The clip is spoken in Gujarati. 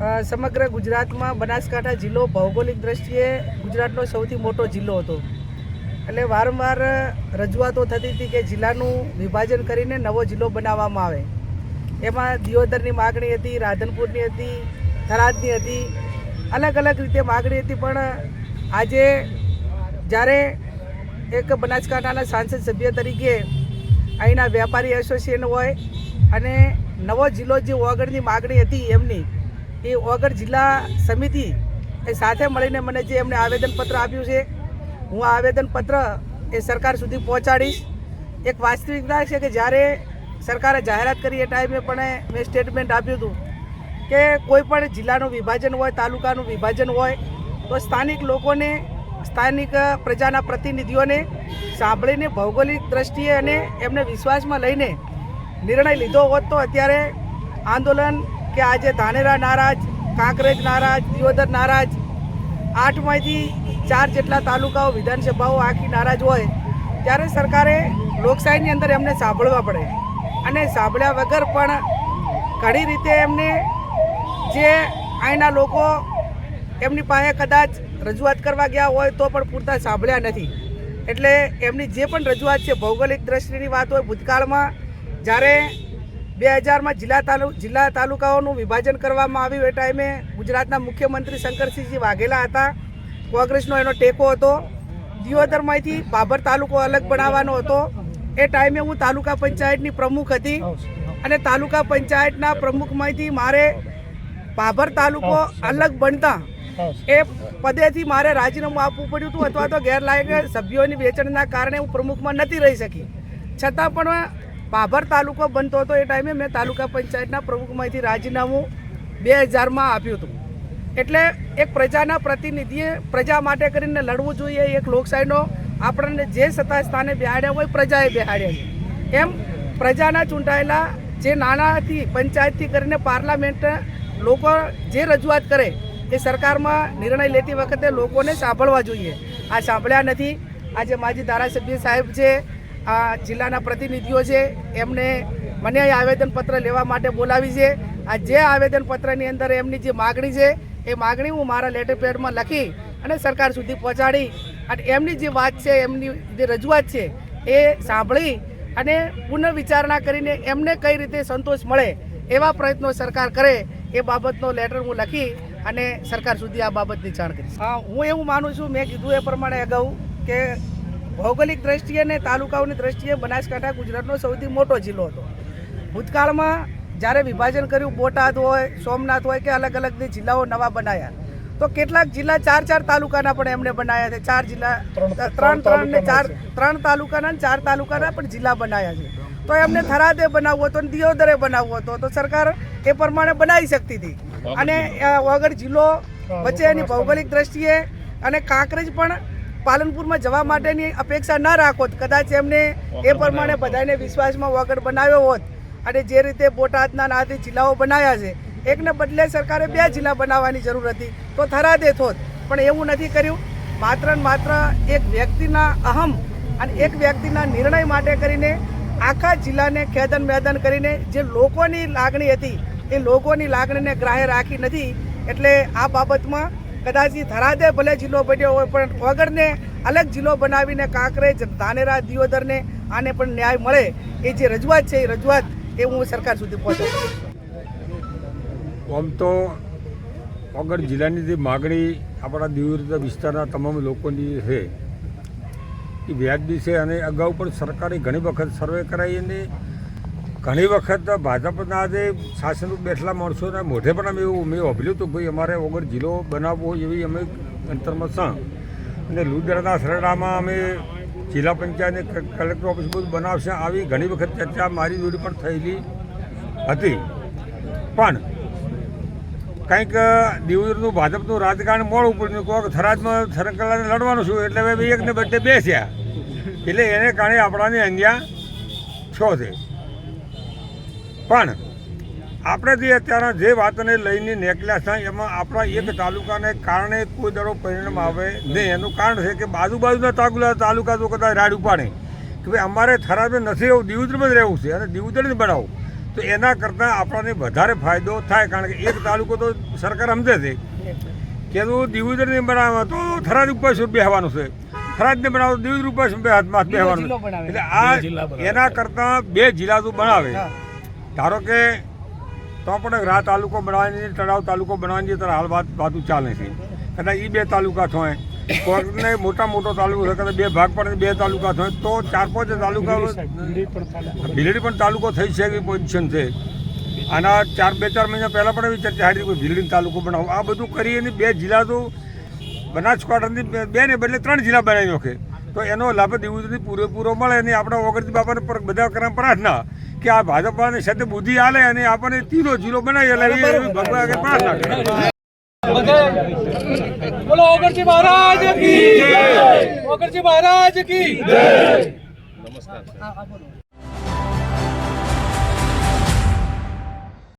સમગ્ર ગુજરાતમાં બનાસકાંઠા જિલ્લો ભૌગોલિક દ્રષ્ટિએ ગુજરાતનો સૌથી મોટો જિલ્લો હતો. એટલે વારંવાર રજૂઆતો થતી હતી કે જિલ્લાનું વિભાજન કરીને નવો જિલ્લો બનાવવામાં આવે. એમાં દિયોદરની માગણી હતી, રાધનપુરની હતી, થરાદની હતી, અલગ અલગ રીતે માગણી હતી. પણ આજે જ્યારે એક બનાસકાંઠાના સાંસદ સભ્ય તરીકે અહીંના વેપારી એસોસિએશન હોય અને નવો જિલ્લો જે ઓગળની માગણી હતી એમની, એ ઓગળ જિલ્લા સમિતિ એ સાથે મળીને મને જે એમને આવેદનપત્ર આપ્યું છે, હું આ આવેદનપત્ર એ સરકાર સુધી પહોંચાડીશ. એક વાસ્તવિકતા છે કે જ્યારે સરકારે જાહેરાત કરી એ ટાઈમે પણ મેં સ્ટેટમેન્ટ આપ્યું હતું કે કોઈ પણ જિલ્લાનું વિભાજન હોય, તાલુકાનું વિભાજન હોય તો સ્થાનિક લોકોને, સ્થાનિક પ્રજાના પ્રતિનિધિઓને સાંભળીને ભૌગોલિક દ્રષ્ટિએ અને એમને વિશ્વાસમાં લઈને નિર્ણય લીધો હોત તો અત્યારે આંદોલન કે આજે ધાનેરા નારાજ, કાંકરેજ નારાજ, દિયોદર નારાજ, 8માંથી 4 જેટલા તાલુકાઓ, વિધાનસભાઓ આખી નારાજ હોય ત્યારે સરકારે લોકશાહીની અંદર એમને સાંભળવા પડે. અને સાંભળ્યા વગર પણ ઘણી રીતે એમને જે અહીંના લોકો એમની પાસે કદાચ રજૂઆત કરવા ગયા હોય તો પણ પૂરતા સાંભળ્યા નથી. એટલે એમની જે પણ રજૂઆત છે, ભૌગોલિક દ્રષ્ટિની વાત હોય, ભૂતકાળમાં જ્યારે 2000માં જિલ્લા તાલુકાઓનું વિભાજન કરવામાં આવ્યું એ ટાઈમે ગુજરાતના મુખ્યમંત્રી શંકરસિંહજી વાઘેલા હતા. કોંગ્રેસનો એનો ટેકો હતો. દિયોદરમાંથી બાબર તાલુકો અલગ બનાવવાનો હતો. એ ટાઈમે હું તાલુકા પંચાયતની પ્રમુખ હતી અને તાલુકા પંચાયતના પ્રમુખમાંથી મારે બાબર તાલુકો અલગ બનતા એ પદેથી મારે રાજીનામું આપવું પડ્યું હતું, અથવા તો ગેરલાયક સભ્યોની વેચાણના કારણે હું પ્રમુખમાં નથી રહી શકી. છતાં પણ બાબર તાલુકો બનતો હતો એ ટાઈમે મેં તાલુકા પંચાયતના પ્રમુખમાંથી રાજીનામું 2000માં આપ્યું હતું. એટલે એક પ્રજાના પ્રતિનિધિએ પ્રજા માટે કરીને લડવું જોઈએ. એક લોકશાહીનો આપણને જે સત્તા સ્થાને બેહાડ્યા હોય પ્રજાએ બેહાડ્યા છે. એમ પ્રજાના ચૂંટાયેલા જે નાનાથી પંચાયતથી કરીને પાર્લામેન્ટ લોકો જે રજૂઆત કરે એ સરકારમાં નિર્ણય લેતી વખતે લોકોને સાંભળવા જોઈએ. આ સાંભળ્યા નથી. આજે માજી ધારાસભ્ય સાહેબ છે, આ જિલ્લાના પ્રતિનિધિઓ છે, એમને મને અહીં આવેદનપત્ર લેવા માટે બોલાવી છે. આ જે આવેદનપત્રની અંદર એમની જે માગણી છે એ માગણી હું મારા લેટર પેડમાં લખી અને સરકાર સુધી પહોંચાડી અને એમની જે વાત છે, એમની જે રજૂઆત છે એ સાંભળી અને પુનર્વિચારણા કરીને એમને કઈ રીતે સંતોષ મળે એવા પ્રયત્નો સરકાર કરે એ બાબતનો લેટર હું લખી અને સરકાર સુધી આ બાબતની જાણ કરીશ. હું એવું માનું છું, મેં કીધું એ પ્રમાણે અગાઉ, કે ભૌગોલિક દ્રષ્ટિએ અને તાલુકાઓની દ્રષ્ટિએ બનાસકાંઠા ગુજરાતનો સૌથી મોટો જિલ્લો હતો. ભૂતકાળમાં જ્યારે વિભાજન કર્યું, બોટાદ હોય, સોમનાથ હોય કે અલગ અલગ જિલ્લાઓ નવા બનાવ્યા, તો કેટલાક જિલ્લા 4 તાલુકાના પણ એમને બનાવ્યા છે. 4 જિલ્લા, 3 તાલુકાના 4 તાલુકાના પણ જિલ્લા બનાવ્યા છે. તો એમને થરાદે બનાવવો હતો, દિયોદરે બનાવવો હતો, તો સરકાર એ પ્રમાણે બનાવી શકતી હતી. અને વગર જિલ્લો વચ્ચે એની ભૌગોલિક દ્રષ્ટિએ અને કાંકરેજ પણ પાલનપુરમાં જવા માટેની અપેક્ષા ન રાખો, કદાચ એમને એ પ્રમાણે બધાને વિશ્વાસમાં વગર બનાવ્યો હોત અને જે રીતે બોટાદના નાથી જિલ્લાઓ બનાવ્યા છે, એકને બદલે સરકારે 2 જિલ્લા બનાવવાની જરૂર હતી તો થરાદે થોત. પણ એવું નથી કર્યું. માત્ર ને માત્ર એક વ્યક્તિના અહમ અને એક વ્યક્તિના નિર્ણય માટે કરીને આખા જિલ્લાને ખેદન મેદન કરીને જે લોકોની લાગણી હતી એ લોકોની લાગણીને ગ્રાહ્ય રાખી નથી. એટલે આ બાબતમાં કદાચ થરાદે ભલે જિલ્લો બન્યો હોય પણ વગરને અલગ જિલ્લો બનાવીને કાંકરેજ, ધાનેરા, દિયોદરને આને પણ ન્યાય મળે એ જે રજૂઆત છે એ રજૂઆત એ હું સરકાર સુધી પહોંચાડીશ. આમ તો વગર જિલ્લાની જે માગણી આપણા દિયોદર વિસ્તારના તમામ લોકોની છે એ વ્યાજબી છે. અને અગાઉ પણ સરકારે ઘણી વખત સર્વે કરાવી અને ઘણી વખત ભાજપના જે શાસન બેઠેલા માણસોના મોઢે પણ અમે એવું મેં વાપર્યું હતું, ભાઈ અમારે વગર જિલ્લો બનાવવો એવી અમે અંતરમાં સા. અને લુદરાના સરડામાં અમે જિલ્લા પંચાયતને કલેક્ટર ઓફિસ બધું બનાવશે આવી ઘણી વખત ચર્ચા મારી જોડે પણ થયેલી હતી. પણ કંઈક દિયોદરનું ભાજપનું રાજકારણ મોડું પડ્યું, કોઈક થરાદમાં સરકારને લડવાનું છું એટલે હવે એકને બદલે 2 થયા, એટલે એને કારણે આપણાને અહીંયા 6 છે. પણ આપણે જે અત્યારે જે વાતને લઈને નીકળ્યા છે એમાં આપણા એક તાલુકાને કારણે કોઈ દડો પરિણામ આવે નહીં. એનું કારણ છે કે બાજુના તાલુકા તો કદાચ રાડ ઉપાડે કે ભાઈ અમારે થરાદમાં નથી રહેવું, દિયોદરમાં જ રહેવું છે અને દિયોદર જ બનાવો, તો એના કરતાં આપણને વધારે ફાયદો થાય, કારણ કે એક તાલુકો તો સરકાર સમજે છે કે તું દિયોદરને બનાવવા તો થરાદ ઉપર શું બેસવાનું છે, થરાદને બનાવો તો દિયોદર ઉપર શું હાથમાં બેસવાનું જિલ્લો છે. બનાવે. એટલે આ એના કરતાં 2 જિલ્લા તું બનાવે. હા. ધારો કે તો પણ રા તાલુકો બનાવવાની, તળાવ તાલુકો બનાવવાની તો હાલ વાતું ચાલે છે. કદાચ એ 2 તાલુકા થાય, કોઈને મોટો તાલુકો છે, કદાચ 2 ભાગ પડે 2 તાલુકા થાય તો 4-5 તાલુકા. ભીલડી પણ તાલુકો થઈ છે એવી પોઝિશન છે. આના 2-4 મહિના પહેલાં પણ એવી ચર્ચા હતી કે ભીલડી તાલુકો બનાવો. આ બધું કરી અને 2 જિલ્લા તો બનાસકાંઠાની 2 ને બદલે 3 જિલ્લા બનાવી નાખે તો એનો લાભ દિયોદરથી પૂરેપૂરો મળે. અને આપણા ઓગણજી બાપાને બધા કરવા પ્રાર્થના કે આ ભાજપાની સાથે બુદ્ધિ આલે અને આપણને 3નો જિલ્લો બનાવી એટલે એવી ભગવાન આગળ પ્રાર્થના કરે. बोलो ओगरजी महाराज की जय, ओगरजी महाराज की जय। नमस्कार।